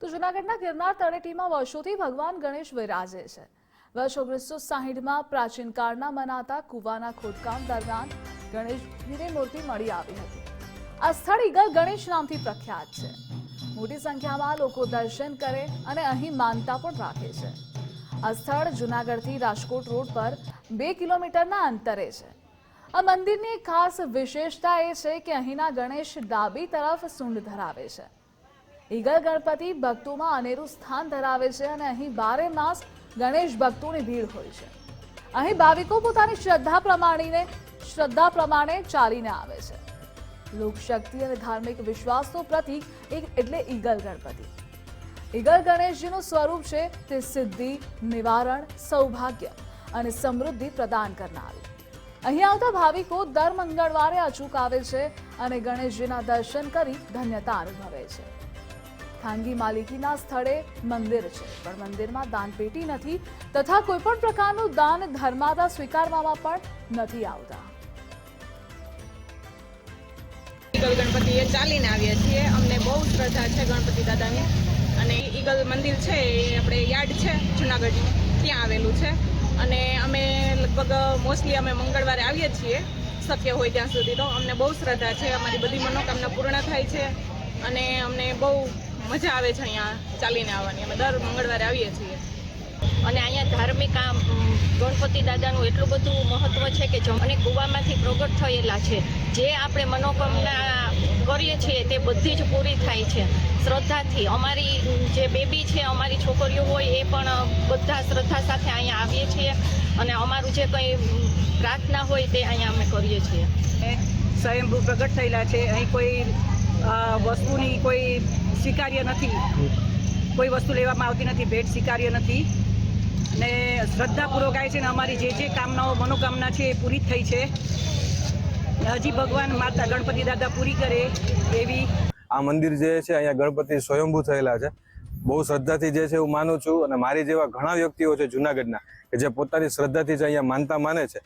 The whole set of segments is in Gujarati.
તો જૂનાગઢના ગિરનાર તળેટીમાં વર્ષોથી ભગવાન ગણેશ વિરાજે છે। વર્ષ 1960માં પ્રાચીન કાળના મનાતા કુવાના ખોદકામ દરમિયાન ગણેશજીની મૂર્તિ મળી આવી હતી। આ સ્થળ ઈગલ ગણેશ નામથી પ્રખ્યાત છે। મોટી સંખ્યામાં લોકો દર્શન કરે અને અહીં માનતા પણ રાખે છે। આ સ્થળ જૂનાગઢથી રાજકોટ રોડ પર 2 કિલોમીટરના અંતરે છે। આ મંદિરની ખાસ વિશેષતા એ છે કે અહીંના ગણેશ ડાબી તરફ સૂંઢ ધરાવે છે। ઈગલ ગણપતિ ભક્તોમાં અનેરું સ્થાન ધરાવે છે અને અહીં બારે માસ ગણેશ ભક્તોની ભીડ હોય છે। અહીં ભાવિકો પોતાની શ્રદ્ધા પ્રમાણે ચાલીને આવે છે। લોકશક્તિ અને ધાર્મિક વિશ્વાસનું પ્રતીક એટલે ઈગલ ગણપતિ। ઈગલ ગણેશજીનું સ્વરૂપ છે તે સિદ્ધિ, નિવારણ, સૌભાગ્ય અને સમૃદ્ધિ પ્રદાન કરનારું। અહીં આવતા ભાવિકો દર મંગળવારે અચૂક આવે છે અને ગણેશજીના દર્શન કરી ધન્યતા અનુભવે છે। ખાનગી માલિકીના સ્થળે મંદિર છે, પણ મંદિરમાં દાનપેટી નથી તથા કોઈ પણ પ્રકારનું દાન ધર્માદા સ્વીકારવામાં પણ નથી આવતા। ઈગલ ગણપતિએ ચાલીને આવ્યા છીએ। અમને બહુ શ્રદ્ધા છે ગણપતિ દાદાની અને ઈગલ મંદિર છે એ આપણે યાર્ડ છે જૂનાગઢનું ત્યાં આવેલું છે અને અમે લગભગ મોસ્ટલી અમે મંગળવારે આવીએ છીએ શક્ય હોય ત્યાં સુધી। તો અમને બહુ શ્રદ્ધા છે, અમારી બધી મનોકામના પૂર્ણ થાય છે અને અમને બહુ મજા આવે છે અહીંયા ચાલીને આવવાની। અમે દર મંગળવારે આવીએ છીએ અને અહીંયા ધાર્મિક આ ગણપતિ દાદાનું એટલું બધું મહત્વ છે કે અને કૂવામાંથી પ્રગટ થયેલા છે। જે આપણે મનોકામના કરીએ છીએ તે બધી જ પૂરી થાય છે શ્રદ્ધાથી। અમારી જે બેબી છે, અમારી છોકરીઓ હોય એ પણ બધા શ્રદ્ધા સાથે અહીંયા આવીએ છીએ અને અમારું જે કંઈ પ્રાર્થના હોય તે અહીંયા અમે કરીએ છીએ। સ્વયંભૂ પ્રગટ થયેલા છે। અહીં કોઈ વસ્તુની કોઈ સ્વીકાર્ય નથી, કોઈ વસ્તુ લેવામાં આવતી નથી, ભેટ સ્વીકાર્ય નથી ને શ્રદ્ધાપૂર્વક આવે છે ને અમારી જે કામનાઓ મનોકામના છે એ પૂરી થઈ છે। હજી ભગવાન માતા ગણપતિ દાદા પૂરી કરે એવી। આ મંદિર જે છે અહીંયા ગણપતિ સ્વયંભૂ થયેલા છે। બહુ શ્રદ્ધાથી જે છે હું માનું છું અને મારી જેવા ઘણા વ્યક્તિઓ છે જૂનાગઢના કે જે પોતાની શ્રદ્ધાથી જ અહીંયા માનતા માને છે।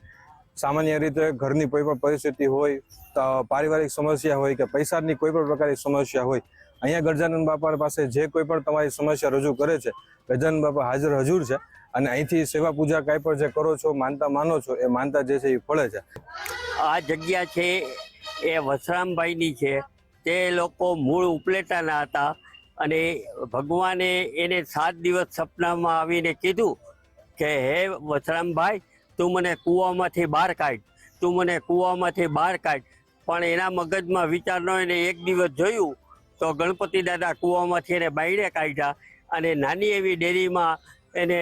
સામાન્ય રીતે ઘરની કોઈ પણ પરિસ્થિતિ હોય, તો પારિવારિક સમસ્યા હોય કે પૈસાની કોઈ પણ પ્રકારની સમસ્યા હોય, અહીંયા ગજાનન બાપા પાસે જે કોઈ પણ તમારી સમસ્યા રજૂ કરે છે, ગજાનન બાપા હાજર હજુર છે અને અહીંથી સેવા પૂજા કાંઈ પણ જે કરો છો, માનતા માનો છો, એ માનતા જે છે એ ફળે છે। આ જગ્યા છે એ વસરામભાઈની છે। તે લોકો મૂળ ઉપલેટાના હતા અને ભગવાને એને 7 દિવસ સપનામાં આવીને કીધું કે હે વસરામભાઈ, તું મને કૂવામાંથી બહાર કાઢ, તું મને કૂવામાંથી બહાર કાઢ। પણ એના મગજમાં વિચાર ન હોય ને એક દિવસ જોયું તો ગણપતિ દાદા કૂવામાંથી એને બાયડે કાઢ્યા અને નાની એવી ડેરીમાં એને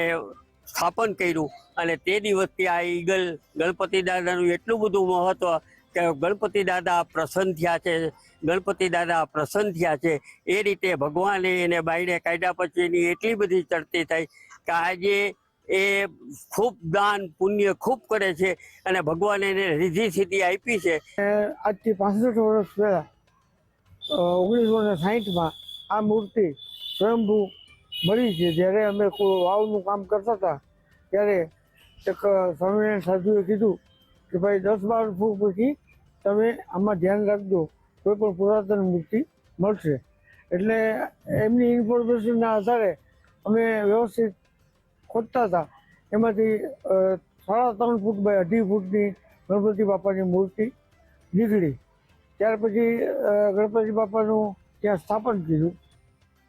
સ્થાપન કર્યું અને તે દિવસથી આ ઈગલ ગણપતિ દાદાનું એટલું બધું મહત્વ કે ગણપતિ દાદા પ્રસન્ન થયા છે, ગણપતિ દાદા પ્રસન્ન થયા છે। એ રીતે ભગવાને એને બાયડે કાઢ્યા પછી એની એટલી બધી ચડતી થઈ કે આજે એ ખૂબ દાન પુણ્ય ખૂબ કરે છે અને ભગવાને એને રીધિ સિદ્ધિ આપી છે। આજથી 65 વર્ષ પહેલાં 1960માં આ મૂર્તિ સ્વયંભૂ મળી છે। જ્યારે અમે વાવનું કામ કરતા હતા ત્યારે એક સ્વામિનારાયણ સાધુએ કીધું કે ભાઈ 10-12 ફૂટ પછી તમે આમાં ધ્યાન રાખજો, કોઈ પણ પુરાતન મૂર્તિ મળશે। એટલે એમની ઇન્ફોર્મેશનના આધારે અમે વ્યવસ્થિત ખોદતા હતા। એમાંથી 3.5 ફૂટ બાય 2.5 ફૂટની ગણપતિ બાપાની મૂર્તિ નીકળી। ત્યાર પછી ગણપતિ બાપાનું ત્યાં સ્થાપન કર્યું।